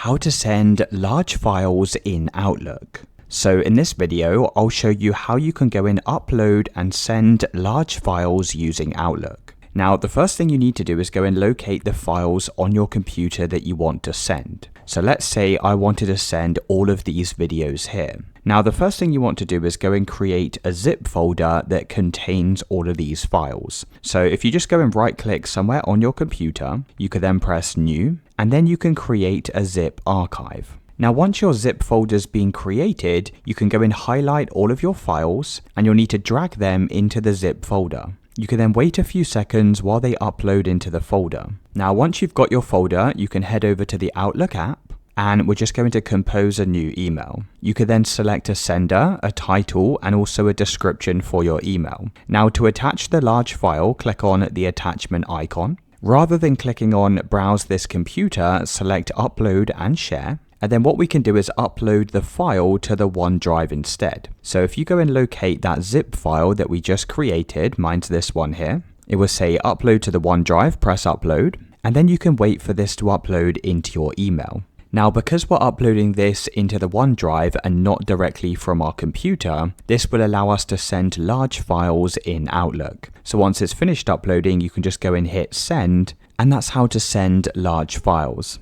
How to send large files in Outlook. So in this video, I'll show you how you can go and upload and send large files using Outlook. Now, the first thing you need to do is go and locate the files on your computer that you want to send. So let's say I wanted to send all of these videos here. Now, the first thing you want to do is go and create a zip folder that contains all of these files. So if you just go and right click somewhere on your computer, you could then press New, and then you can create a zip archive. Now, once your zip folder's been created, you can go and highlight all of your files, and you'll need to drag them into the zip folder. You can then wait a few seconds while they upload into the folder. Now, once you've got your folder, you can head over to the Outlook app, and we're just going to compose a new email. You could then select a sender, a title, and also a description for your email. Now, to attach the large file, click on the attachment icon. Rather than clicking on Browse this computer, select Upload and Share. And then what we can do is upload the file to the OneDrive instead. So if you go and locate that zip file that we just created, mine's this one here, it will say upload to the OneDrive, press upload, and then you can wait for this to upload into your email. Now, because we're uploading this into the OneDrive and not directly from our computer, this will allow us to send large files in Outlook. So once it's finished uploading, you can just go and hit send, and that's how to send large files.